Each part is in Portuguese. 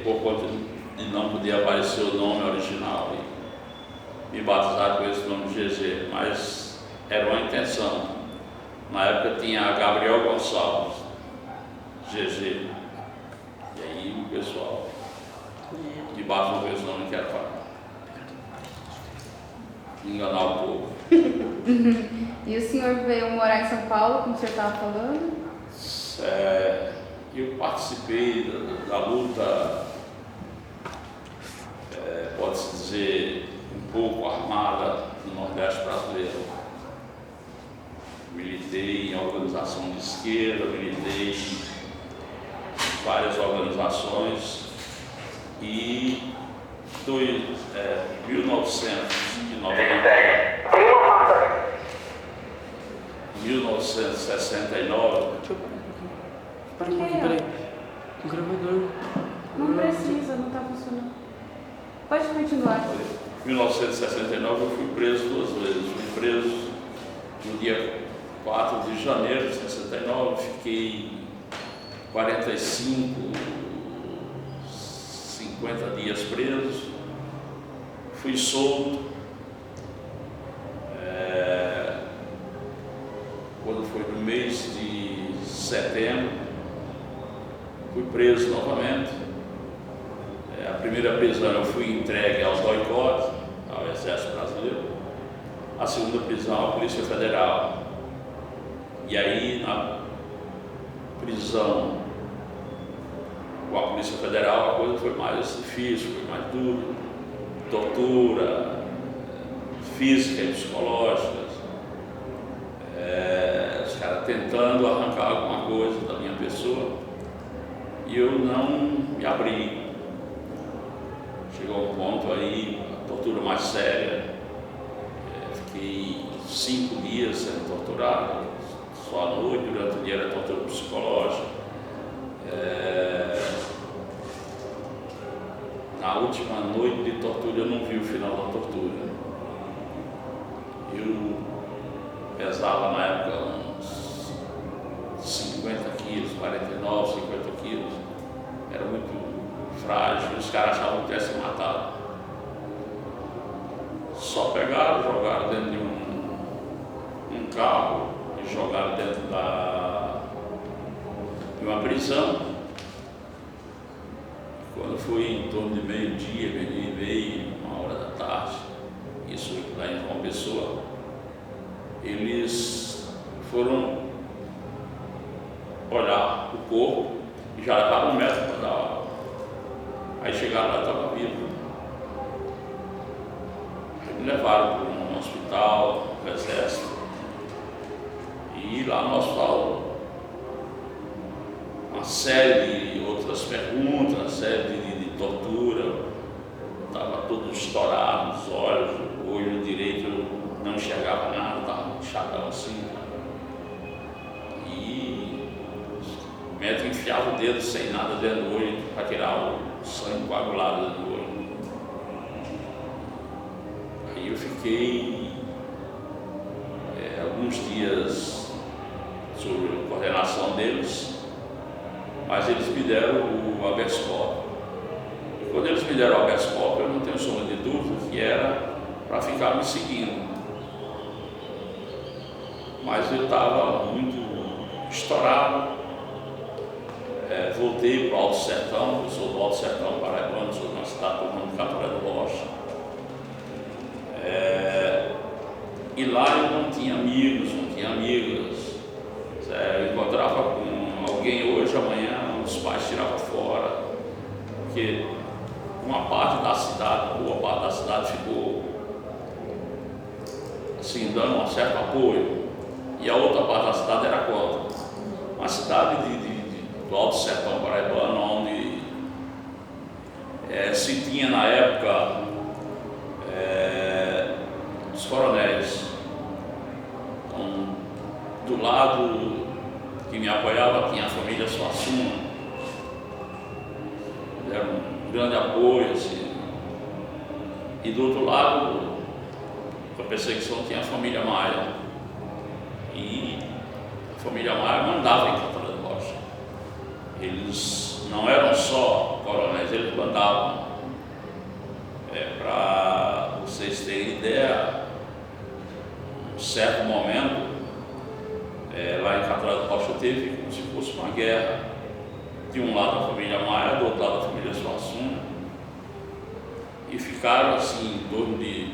por conta de não poder aparecer o nome original, e me batizaram com esse nome GG, mas era uma intenção. Na época tinha Gabriel Gonçalves, GG, e aí o pessoal me batizou com esse nome que era para enganar o povo. E o senhor veio morar em São Paulo, como o senhor estava falando? Eu participei da luta, pode-se dizer, um pouco armada no Nordeste brasileiro. Militei em organização de esquerda, militei em várias organizações e em 1969. Deixa eu parar um pouquinho, peraí. O gravador. Não precisa, não está funcionando. Pode continuar. Em 1969 eu fui preso 2 vezes. Fui preso no dia 4 de janeiro de 69, fiquei 45, 50 dias preso, fui solto. Quando foi no mês de setembro, fui preso novamente. A primeira prisão eu fui entregue aos boicotes, ao Exército Brasileiro. A segunda prisão à Polícia Federal. E aí, na prisão com a Polícia Federal, a coisa foi mais difícil, foi mais dura. Tortura física e psicológica. Os caras tentando arrancar alguma coisa da minha pessoa. E eu não me abri. Chegou um ponto aí, a tortura mais séria. Fiquei 5 dias sendo torturado. Só à noite, durante o dia era tortura psicológica. Na última noite de tortura eu não vi o final da tortura. Eu pesava na época uns 50 quilos, 49, 50 quilos. Era muito frágil, os caras achavam que tivesse matado. Só pegaram, jogaram dentro de um carro, jogaram dentro de uma prisão. Quando foi em torno de meio-dia, meio-dia, 1h da tarde, isso lá em João Pessoa, eles foram olhar o corpo e já levaram 1 metro para dar aula. Aí chegaram lá e estava vivo. Aí me levaram para um hospital do Exército. E lá no hospital, uma série de outras perguntas, uma série de tortura. Estava todo estourado nos olhos, o olho direito eu não enxergava nada, estava inchadão assim. E o médico enfiava o dedo sem nada dentro do olho para tirar o sangue coagulado do olho. Aí eu fiquei alguns dias sob coordenação deles, mas eles me deram o habeas corpus. E quando eles me deram o habeas corpus, eu não tenho sombra de dúvida que era para ficar me seguindo. Mas eu estava muito estourado. Voltei para o Alto Sertão, eu sou do Alto Sertão paraibano, sou de uma cidade do Caturé do Rocha. E lá eu não tinha amigos, não tinha amigas. Eu encontrava com alguém hoje, amanhã os pais tiravam fora, porque uma parte da cidade, boa parte da cidade ficou assim, dando um certo apoio, e a outra parte da cidade era contra. Uma cidade do Alto Sertão paraibano, onde se tinha na época os coronéis. Então, do lado que me apoiava tinha a família Suassuna, deram um grande apoio, assim. E do outro lado, com a perseguição, tinha a família Maia. E a família Maia mandava em Caturé do Rocha. Eles não eram só coronéis, eles andavam. Para vocês terem ideia, um certo momento, lá em Catolé do Rocha teve como se fosse uma guerra. De um lado a família Maia, do outro lado a família Suassuna, e ficaram assim em torno de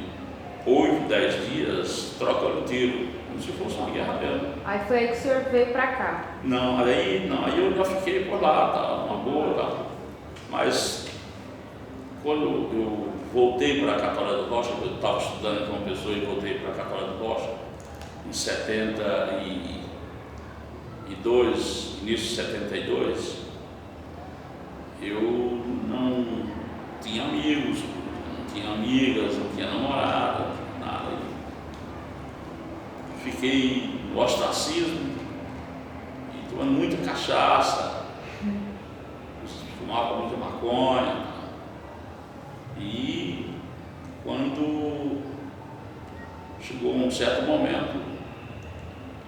8, 10 dias trocando tiro, como se fosse uma guerra mesmo. Aí foi aí que o senhor veio pra cá? Não, aí eu já fiquei por lá, tá, uma boa, tá. Mas quando eu voltei para a Catolé do Rocha, eu estava estudando com uma pessoa e voltei para a Catolé do Rocha em 72, início de 72, eu não tinha amigos, não tinha amigas, não tinha namorada, nada. Fiquei no ostracismo e tomando muita cachaça, fumava muita maconha. E quando chegou um certo momento,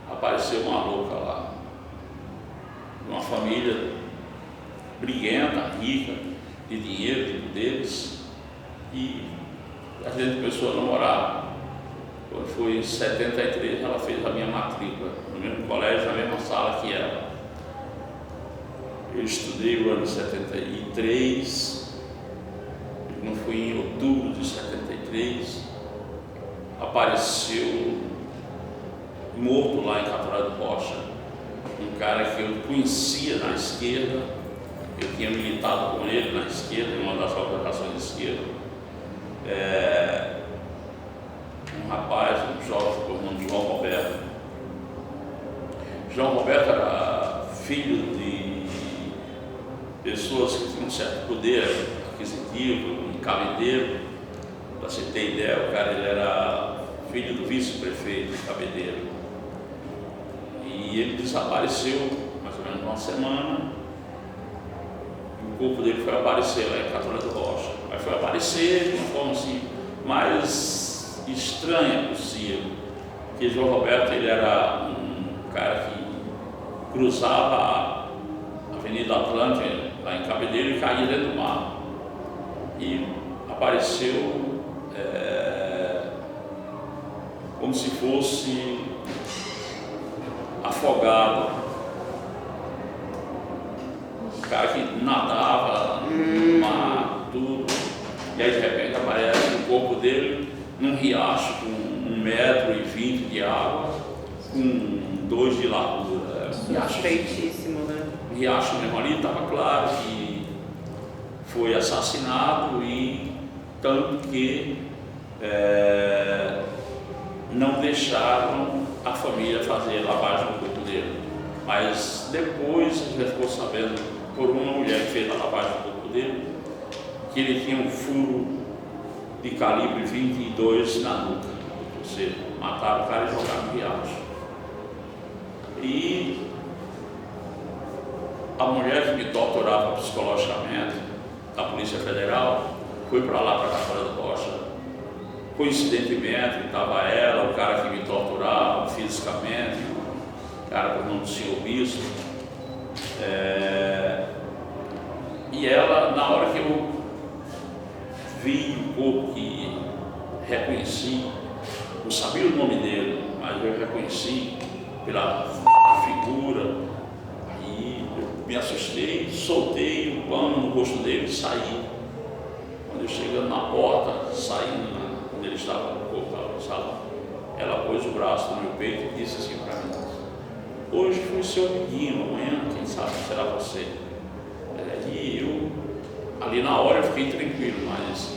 apareceu uma louca lá, uma família briguenta, rica, de dinheiro, de poderes, e a gente começou a namorar. Quando foi em 73, ela fez a minha matrícula no mesmo colégio, na mesma sala que ela. Eu estudei o ano 73, não foi em outubro de 73, apareceu morto lá em Catolé do Rocha, um cara que eu conhecia na esquerda, eu tinha militado com ele na esquerda, em uma das organizações de esquerda. Um rapaz, um jovem, por nome de João Roberto. João Roberto era filho de pessoas que tinham um certo poder aquisitivo, um cabideiro. Para você ter ideia, o cara ele era filho do vice-prefeito de Cabedelo. E ele desapareceu mais ou menos uma semana. O corpo dele foi aparecer lá em Catolé do Rocha. Mas foi aparecer de uma forma assim, mais estranha possível. Porque João Roberto ele era um cara que cruzava a Avenida Atlântica lá em Cabedelo e caía dentro do mar. E apareceu como se fosse afogado. Um cara que nadava no mar, tudo. E aí de repente aparece o corpo dele num riacho com 1,20 m de água, com 2 de largura. Suspeitíssimo, né? O riacho mesmo ali estava claro que foi assassinado, e tanto que não deixaram a família fazer lavagem no corpo dele. Mas depois a gente ficou sabendo por uma mulher que fez a lavagem no corpo dele, que ele tinha um furo de calibre 22 na nuca. Ou seja, mataram o cara e jogaram no riacho. E a mulher que me torturava psicologicamente, da Polícia Federal, foi para lá, para a Catolé do Rocha. Coincidentemente, estava ela, o cara que me torturava fisicamente, o cara por nome do senhor bispo. E ela, na hora que eu vi o corpo, que reconheci, não sabia o nome dele, mas eu reconheci pela figura, aí eu me assustei, soltei o pano no rosto dele e saí. Quando eu chegando na porta, saindo, quando ele estava no corpo no salão, ela pôs o braço no meu peito e disse assim para mim: hoje foi seu amiguinho, amanhã quem sabe será você. E eu, ali na hora eu fiquei tranquilo, mas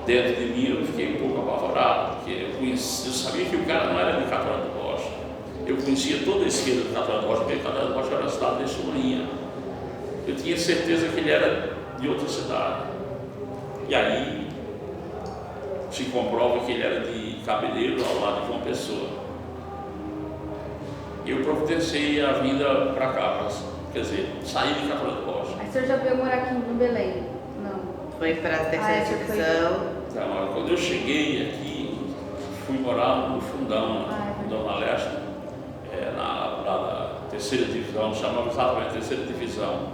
dentro de mim eu fiquei um pouco apavorado, porque eu sabia que o cara não era de Catolé do Rocha. Eu conhecia toda a esquerda de Catolé do Rocha, porque Catolé do Rocha era uma cidade de Somainha. Eu tinha certeza que ele era de outra cidade. E aí se comprova que ele era de Cabedelo, ao lado de João Pessoa. Eu providenciei a vinda para cá, quer dizer, saí de Catolé do Rocha. Aí o senhor já veio morar aqui em Belém? Não. Foi para a terceira divisão. Então, quando eu cheguei aqui, fui morar no Fundão, em Dona Leste, lá da terceira divisão, chamava exatamente terceira divisão,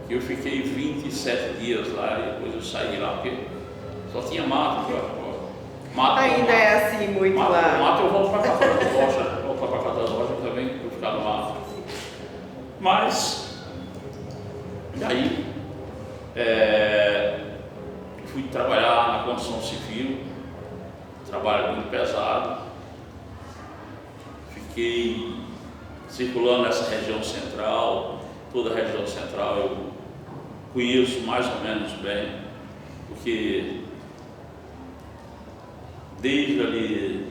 que Eu fiquei 27 dias lá e depois eu saí lá porque só tinha mato. Ainda é assim muito lá. Mato eu volto para cá fora da loja, volto para cá da loja também, vou ficar no mato. Mas, daí, fui trabalhar na construção civil, trabalho muito pesado, fiquei circulando nessa região central, toda a região central eu conheço mais ou menos bem, porque desde ali,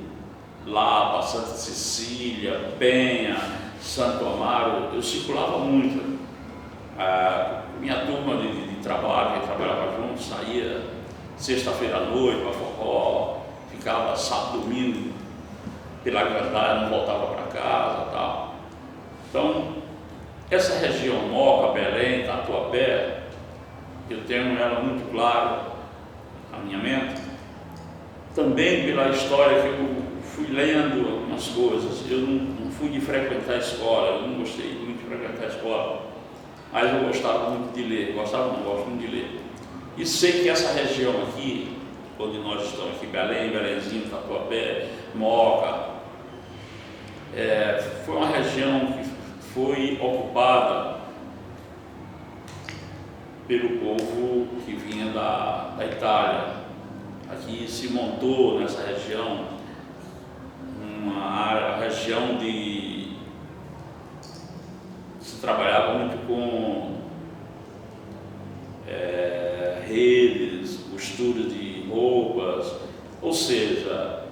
lá para Santa Cecília, Penha, Santo Amaro, eu circulava muito. Minha turma de trabalho, que trabalhava junto, saía sexta-feira à noite para forró, ficava sábado, domingo pela Grandalha, não voltava para casa e tal. Então, essa região Moca, Belém, Tatuapé, eu tenho ela muito clara na minha mente, também pela história que eu fui lendo algumas coisas. Eu não fui de frequentar a escola, eu não gostei muito de frequentar a escola, mas eu gostava muito de ler, gosto muito de ler. E sei que essa região aqui, onde nós estamos aqui, Belém, Belémzinho, Tatuapé, Moca, foi uma região que foi ocupada pelo povo que vinha da Itália. Aqui se montou nessa região uma região se trabalhava muito com redes, costura de roupas, ou seja,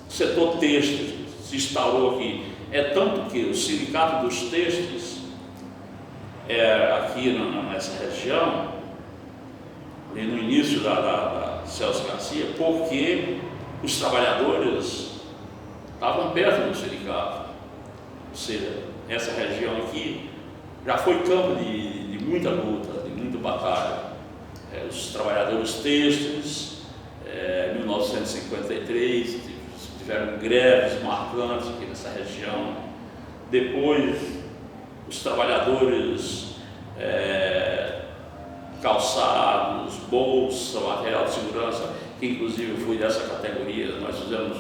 o setor têxtil se instaurou aqui. É tanto que o sindicato dos têxteis aqui nessa região, ali no início da Celso Garcia, porque os trabalhadores estavam perto do sindicato. Ou seja, essa região aqui já foi campo de muita luta, de muita batalha. Os trabalhadores têxteis, em 1953, tiveram greves marcantes aqui nessa região. Depois, os trabalhadores calçados, bolsa, material de segurança, que inclusive eu fui dessa categoria. Nós fizemos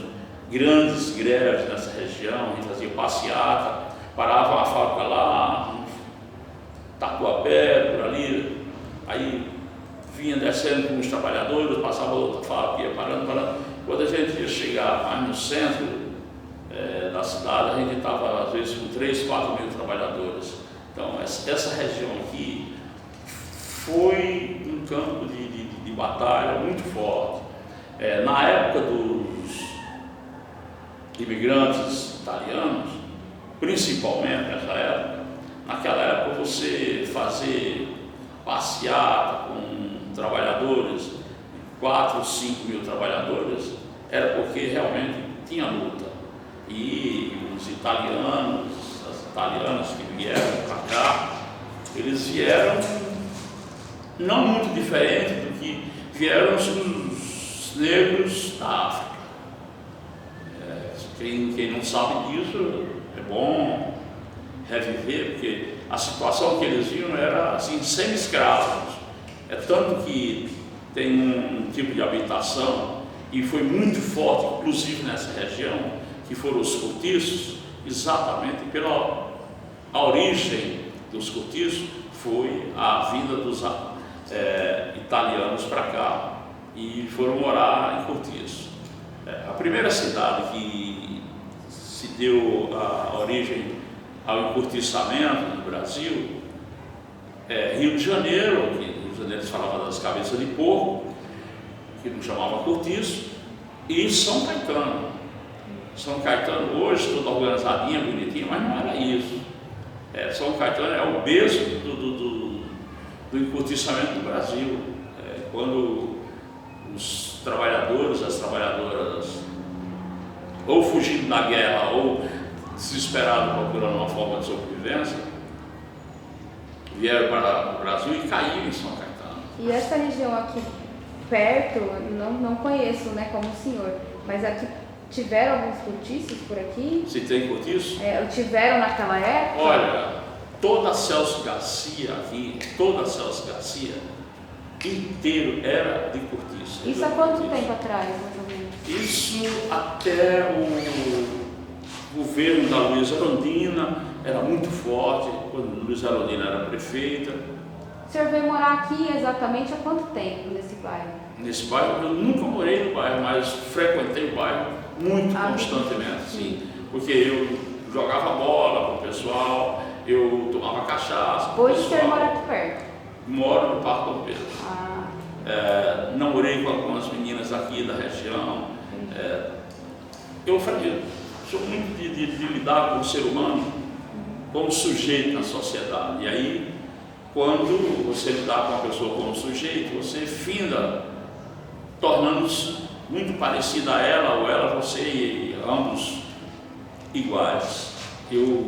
grandes greves nessa região, a gente fazia passeata, parava uma fábrica lá, Tatuapé, por ali, aí vinha descendo com os trabalhadores, passava outra fábrica, ia parando. Quando a gente ia chegar mais no centro da cidade, a gente estava às vezes com 3, 4 mil trabalhadores. Então essa região aqui foi um campo de batalha muito forte. Na época dos imigrantes italianos, principalmente naquela época você fazer passeata com trabalhadores, 4, 5 mil trabalhadores, era porque realmente tinha luta. E os italianos, as italianas que vieram para cá, eles vieram não muito diferente do que vieram os negros da África. Quem não sabe disso, é bom reviver, porque a situação que eles viam era assim, semi-escravos. É tanto que tem um tipo de habitação, e foi muito forte, inclusive nessa região, que foram os cortiços, exatamente pela origem dos cortiços, foi a vinda dos italianos para cá e foram morar em cortiço. A primeira cidade que se deu a origem ao encurtiçamento no Brasil é Rio de Janeiro, que Rio de Janeiro eles falavam das cabeças de porco, que não chamava cortiço, e São Caetano. São Caetano hoje, toda organizadinha, bonitinha, mas não era isso. São Caetano é o berço do encurtiçamento do Brasil. Quando os trabalhadores, as trabalhadoras, ou fugindo da guerra, ou desesperados procurando uma forma de sobrevivência, vieram para o Brasil e caíram em São Caetano. E essa região aqui perto, não conheço, né, como o senhor, mas aqui tiveram alguns cortiços por aqui? Se tem cortiço? Tiveram naquela época? Olha, toda a Celso Garcia aqui, toda a Celso Garcia, inteiro era de cortiça. Isso há quanto tempo atrás, mais ou menos? Isso até o governo da Luiza Erundina era muito forte, quando Luiza Erundina era prefeita. O senhor veio morar aqui exatamente há quanto tempo nesse bairro? Nesse bairro, eu nunca morei no bairro, mas frequentei o bairro muito constantemente, sim. Porque eu jogava bola com o pessoal, eu tomava cachaça com o Hoje o senhor pessoal. mora aqui perto? Moro no Parque Dom Pedro. Ah, Namorei com algumas meninas aqui da região. Eu sou muito de lidar com o ser humano como sujeito na sociedade. E aí, quando você lidar com uma pessoa como sujeito, você finda tornando-se muito parecida a ela ou ela a você, e ambos iguais. Eu,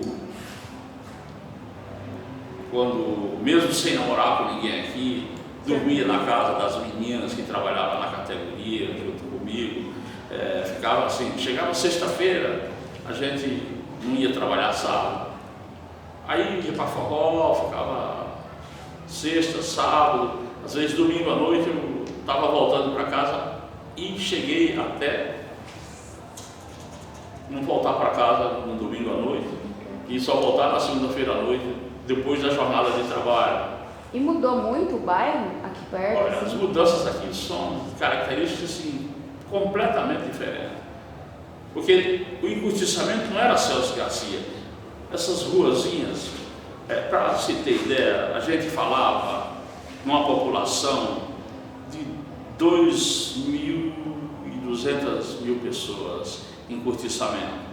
quando, mesmo sem namorar com ninguém aqui, dormia na casa das meninas que trabalhavam na categoria junto comigo, ficava assim, chegava sexta-feira, a gente não ia trabalhar sábado, aí ia para forró, ficava sexta, sábado, às vezes domingo à noite eu estava voltando para casa e cheguei até não voltar para casa no domingo à noite e só voltar na segunda-feira à noite, depois da jornada de trabalho. e mudou muito o bairro aqui perto? Olha, assim? as mudanças aqui são características assim, completamente diferentes. Porque o encurtiçamento não era Celso Garcia. Essas ruazinhas, para se ter ideia, a gente falava numa população de 2.200.000 pessoas em encurtiçamento.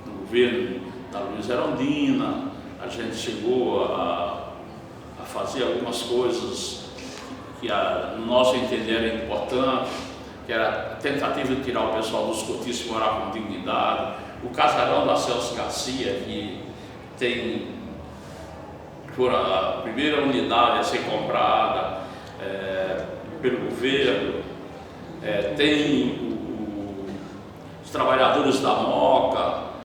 No governo da Luiza Erundina, a gente chegou a fazer algumas coisas que no nosso entender era importante, que era a tentativa de tirar o pessoal dos cortiços e morar com dignidade. O casarão da Celso Garcia, que foi a primeira unidade a ser comprada pelo governo, tem os trabalhadores da Moca,